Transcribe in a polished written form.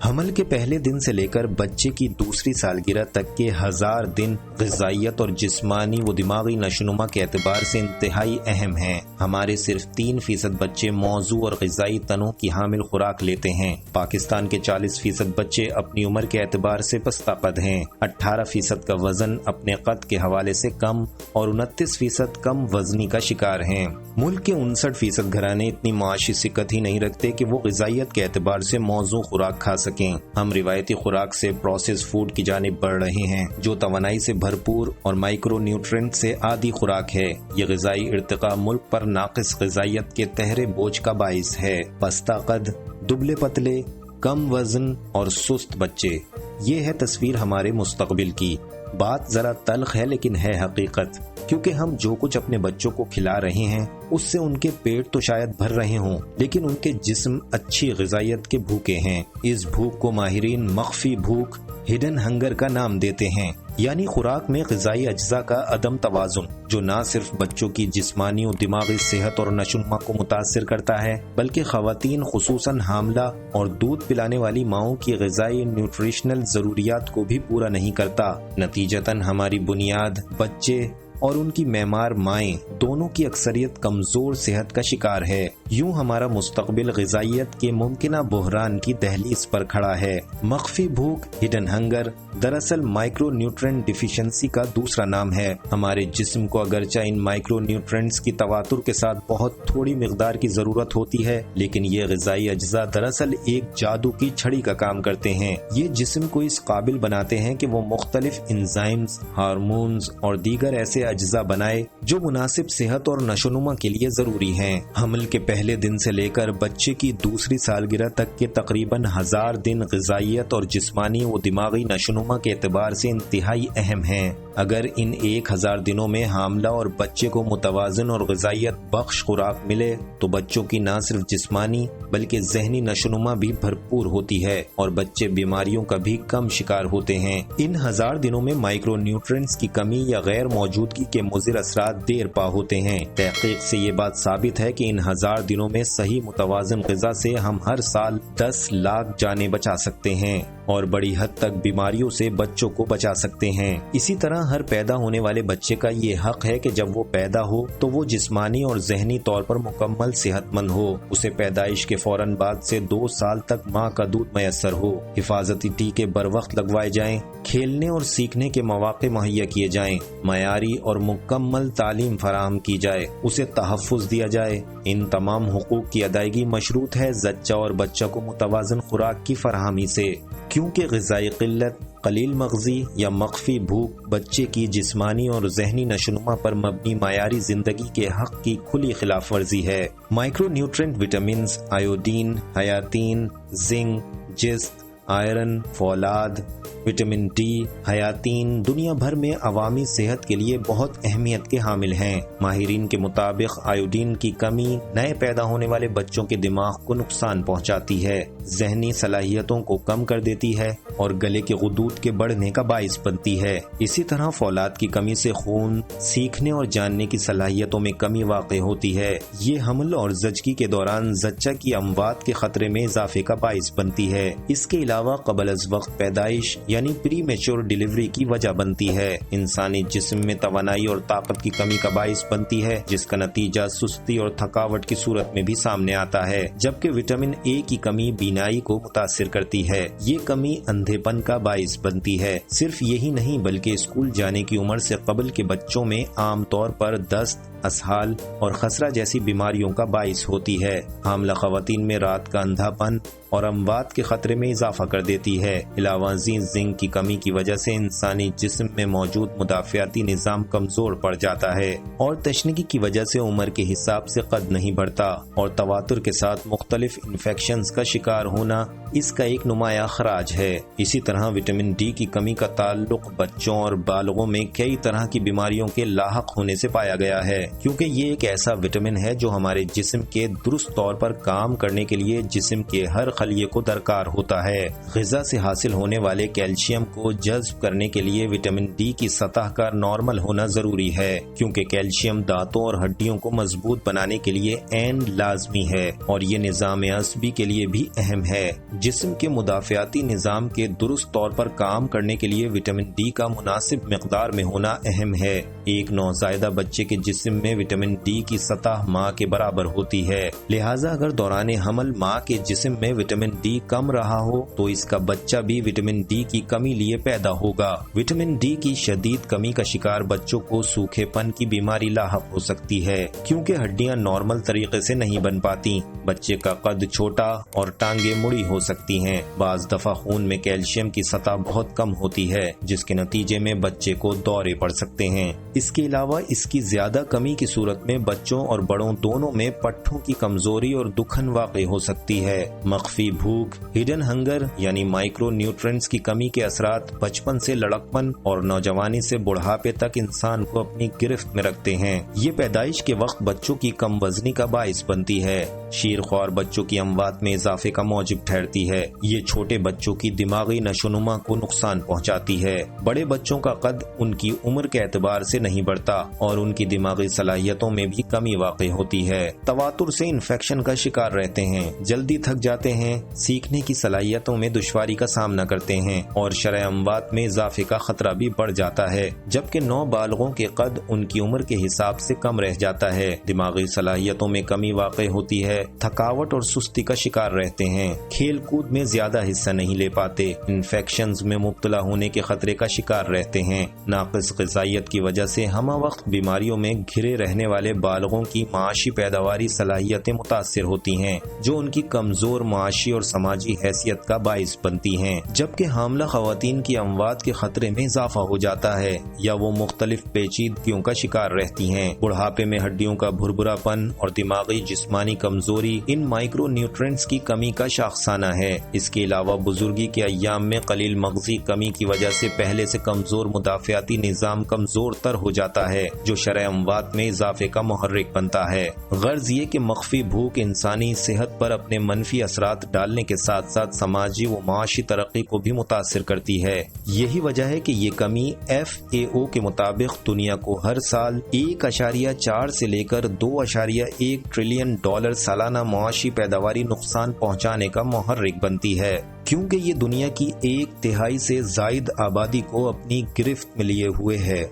حمل کے پہلے دن سے لے کر بچے کی دوسری سالگرہ تک کے 1000 دن غذائیت اور جسمانی و دماغی نشوونما کے اعتبار سے انتہائی اہم ہیں۔ ہمارے صرف 3% بچے موضوع اور غذائی تنوع کی حامل خوراک لیتے ہیں۔ پاکستان کے 40% بچے اپنی عمر کے اعتبار سے پستہ قد ہیں۔ 18% کا وزن اپنے قد کے حوالے سے کم اور 29% کم وزنی کا شکار ہیں۔ ملک کے 59% گھرانے اتنی معاشی سکت ہی نہیں رکھتے کہ وہ غذائیت کے اعتبار سے موزوں خوراک کھا سکیں۔ ہم روایتی خوراک سے پروسیس فوڈ کی جانب بڑھ رہے ہیں، جو توانائی سے بھرپور اور مائکرو نیوٹرینٹ سے آدھی خوراک ہے۔ یہ غذائی ارتقاء ملک پر ناقص غذائیت کے تہرے بوجھ کا باعث ہے۔ پستہ قد، دبلے پتلے، کم وزن اور سست بچے، یہ ہے تصویر ہمارے مستقبل کی۔ بات ذرا تلخ ہے لیکن ہے حقیقت، کیونکہ ہم جو کچھ اپنے بچوں کو کھلا رہے ہیں اس سے ان کے پیٹ تو شاید بھر رہے ہوں، لیکن ان کے جسم اچھی غذائیت کے بھوکے ہیں۔ اس بھوک کو ماہرین مخفی بھوک، ہڈن ہنگر کا نام دیتے ہیں، یعنی خوراک میں غذائی اجزاء کا عدم توازن، جو نہ صرف بچوں کی جسمانی و دماغی صحت اور نشوونما کو متاثر کرتا ہے، بلکہ خواتین خصوصاً حاملہ اور دودھ پلانے والی ماؤں کی غذائی نیوٹریشنل ضروریات کو بھی پورا نہیں کرتا۔ نتیجتاً ہماری بنیاد، بچے اور ان کی معمار مائیں دونوں کی اکثریت کمزور صحت کا شکار ہے۔ یوں ہمارا مستقبل غذائیت کے ممکنہ بحران کی دہلیز پر کھڑا ہے۔ مخفی بھوک، ہڈن ہنگر، دراصل مائکرو نیوٹرینٹ ڈیفیشنسی کا دوسرا نام ہے۔ ہمارے جسم کو اگرچہ ان مائکرو نیوٹرینٹس کی تواتر کے ساتھ بہت تھوڑی مقدار کی ضرورت ہوتی ہے، لیکن یہ غذائی اجزاء دراصل ایک جادو کی چھڑی کا کام کرتے ہیں۔ یہ جسم کو اس قابل بناتے ہیں کہ وہ مختلف انزائمز، ہارمونز اور دیگر ایسے اجزاء بنائے جو مناسب صحت اور نشوونما کے لیے ضروری ہیں۔ حمل کے پہلے دن سے لے کر بچے کی دوسری سالگرہ تک کے تقریباً 1000 دن غذائیت اور جسمانی و دماغی نشوونما کے اعتبار سے انتہائی اہم ہیں۔ اگر ان 1000 دنوں میں حاملہ اور بچے کو متوازن اور غذائیت بخش خوراک ملے تو بچوں کی نہ صرف جسمانی بلکہ ذہنی نشوونما بھی بھرپور ہوتی ہے اور بچے بیماریوں کا بھی کم شکار ہوتے ہیں۔ ان 1000 دنوں میں مائکرو نیوٹرینٹس کی کمی یا غیر موجودگی کے مضر اثرات دیر پا ہوتے ہیں۔ تحقیق سے یہ بات ثابت ہے کہ ان 1000 دنوں میں صحیح متوازن غذا سے ہم ہر سال 10 لاکھ جانیں بچا سکتے ہیں اور بڑی حد تک بیماریوں سے بچوں کو بچا سکتے ہیں۔ اسی طرح ہر پیدا ہونے والے بچے کا یہ حق ہے کہ جب وہ پیدا ہو تو وہ جسمانی اور ذہنی طور پر مکمل صحت مند ہو۔ اسے پیدائش کے فوراً بعد سے 2 سال تک ماں کا دودھ میسر ہو، حفاظتی ٹیکے بر وقت لگوائے جائیں، کھیلنے اور سیکھنے کے مواقع مہیا کیے جائیں، معیاری اور مکمل تعلیم فراہم کی جائے، اسے تحفظ دیا جائے۔ ان تمام حقوق کی ادائیگی مشروط ہے زچہ اور بچہ کو متوازن خوراک کی فراہمی سے، کیونکہ غذائی قلت، قلیل مغزی یا مخفی بھوک بچے کی جسمانی اور ذہنی نشوونما پر مبنی معیاری زندگی کے حق کی کھلی خلاف ورزی ہے۔ مائکرو نیوٹرینٹ وٹامنز، آیوڈین، حیاتین، زنک، جست، آئرن، فولاد، وٹامن ڈی، حیاتین دنیا بھر میں عوامی صحت کے لیے بہت اہمیت کے حامل ہیں۔ ماہرین کے مطابق آیوڈین کی کمی نئے پیدا ہونے والے بچوں کے دماغ کو نقصان پہنچاتی ہے، ذہنی صلاحیتوں کو کم کر دیتی ہے اور گلے کے غدود کے بڑھنے کا باعث بنتی ہے۔ اسی طرح فولاد کی کمی سے خون، سیکھنے اور جاننے کی صلاحیتوں میں کمی واقع ہوتی ہے۔ یہ حمل اور زچگی کے دوران زچہ کی اموات کے خطرے میں اضافے کا باعث بنتی ہے۔ اس کے علاوہ قبل از وقت پیدائش یعنی پری میچور ڈیلیوری کی وجہ بنتی ہے۔ انسانی جسم میں توانائی اور طاقت کی کمی کا باعث بنتی ہے، جس کا نتیجہ سستی اور تھکاوٹ کی صورت میں بھی سامنے آتا ہے، جبکہ وٹامن اے کی کمی بینائی کو متاثر کرتی ہے۔ یہ کمی اندھے پن کا باعث بنتی ہے۔ صرف یہی نہیں بلکہ اسکول جانے کی عمر سے قبل کے بچوں میں عام طور پر دست، اسہال اور خسرہ جیسی بیماریوں کا باعث ہوتی ہے۔ حاملہ خواتین میں رات کا اندھا پن اور اموات کے خطرے میں اضافہ کر دیتی ہے۔ علاوہ ازیں زنک کی کمی کی وجہ سے انسانی جسم میں موجود مدافعاتی نظام کمزور پڑ جاتا ہے اور تشنگی کی وجہ سے عمر کے حساب سے قد نہیں بڑھتا اور تواتر کے ساتھ مختلف انفیکشنز کا شکار ہونا اس کا ایک نمایاں خراج ہے۔ اسی طرح وٹامن ڈی کی کمی کا تعلق بچوں اور بالغوں میں کئی طرح کی بیماریوں کے لاحق ہونے سے پایا گیا ہے، کیونکہ یہ ایک ایسا وٹامن ہے جو ہمارے جسم کے درست طور پر کام کرنے کے لیے جسم کے ہر خلیے کو درکار ہوتا ہے۔ غذا سے حاصل ہونے والے کیلشیم کیلشیم کو جذب کرنے کے لیے وٹامن ڈی کی سطح کا نارمل ہونا ضروری ہے، کیونکہ کیلشیم دانتوں اور ہڈیوں کو مضبوط بنانے کے لیے عین لازمی ہے اور یہ نظام عصبی کے لیے بھی اہم ہے۔ جسم کے مدافعاتی نظام کے درست طور پر کام کرنے کے لیے وٹامن ڈی کا مناسب مقدار میں ہونا اہم ہے۔ ایک نوزائیدہ بچے کے جسم میں وٹامن ڈی کی سطح ماں کے برابر ہوتی ہے، لہٰذا اگر دوران حمل ماں کے جسم میں وٹامن ڈی کم رہا ہو تو اس کا بچہ بھی وٹامن ڈی کی کمی لیے پیدا ہوگا۔ وٹامن ڈی کی شدید کمی کا شکار بچوں کو سوکھے پن کی بیماری لاحق ہو سکتی ہے، کیونکہ ہڈیاں نارمل طریقے سے نہیں بن پاتی۔ بچے کا قد چھوٹا اور ٹانگیں مڑی ہو سکتی ہیں۔ بعض دفعہ خون میں کیلشیم کی سطح بہت کم ہوتی ہے، جس کے نتیجے میں بچے کو دورے پڑ سکتے ہیں۔ اس کے علاوہ اس کی زیادہ کمی کی صورت میں بچوں اور بڑوں دونوں میں پٹھوں کی کمزوری اور دکھن واقع ہو سکتی ہے۔ مخفی بھوک، ہڈن ہنگر یعنی مائکرو نیوٹرینٹس کی کمی کے اثرات بچپن سے لڑکپن اور نوجوانی سے بڑھاپے تک انسان کو اپنی گرفت میں رکھتے ہیں۔ یہ پیدائش کے وقت بچوں کی کم وزنی کا باعث بنتی ہے۔ شیرخوار بچوں کی اموات میں اضافے کا موجب ٹھہرتی ہے۔ یہ چھوٹے بچوں کی دماغی نشوونما کو نقصان پہنچاتی ہے۔ بڑے بچوں کا قد ان کی عمر کے اعتبار سے نہیں بڑھتا اور ان کی دماغی صلاحیتوں میں بھی کمی واقع ہوتی ہے۔ تواتر سے انفیکشن کا شکار رہتے ہیں، جلدی تھک جاتے ہیں، سیکھنے کی صلاحیتوں میں دشواری کا سامنا کرتے ہیں اور شرح اموات میں اضافے کا خطرہ بھی بڑھ جاتا ہے، جبکہ نوبالغوں کے قد ان کی عمر کے حساب سے کم رہ جاتا ہے۔ دماغی صلاحیتوں میں کمی واقع ہوتی ہے، تھکاوٹ اور سستی کا شکار رہتے ہیں، کھیل کود میں زیادہ حصہ نہیں لے پاتے، انفیکشنز میں مبتلا ہونے کے خطرے کا شکار رہتے ہیں۔ ناقص غذائیت کی وجہ سے ہمہ وقت بیماریوں میں گھرے رہنے والے بالغوں کی معاشی پیداواری صلاحیتیں متاثر ہوتی ہیں، جو ان کی کمزور معاشی اور سماجی حیثیت کا باعث بنتی ہیں، جبکہ حاملہ خواتین کی اموات کے خطرے میں اضافہ ہو جاتا ہے یا وہ مختلف پیچیدگیوں کا شکار رہتی ہیں۔ بڑھاپے میں ہڈیوں کا بھربھرا پن اور دماغی جسمانی کمزوری ان مائکرو نیوٹرینٹس کی کمی کا شاخسانہ ہے۔ اس کے علاوہ بزرگی کے ایام میں قلیل مغزی کمی کی وجہ سے پہلے سے کمزور مدافعاتی نظام کمزور تر ہو جاتا ہے، جو شرح اموات میں اضافے کا محرک بنتا ہے۔ غرض یہ کہ مخفی بھوک انسانی صحت پر اپنے منفی اثرات ڈالنے کے ساتھ ساتھ سماجی و معاشی ترقی کو بھی متاثر کرتی ہے۔ یہی وجہ ہے کہ یہ کمی FAO کے مطابق دنیا کو ہر سال 1.4 سے لے کر 2.1 ٹریلین ڈالر سالانہ معاشی پیداواری نقصان پہنچانے کا محرک بنتی ہے، کیونکہ یہ دنیا کی 1/3 سے زائد آبادی کو اپنی گرفت میں لیے ہوئے ہے۔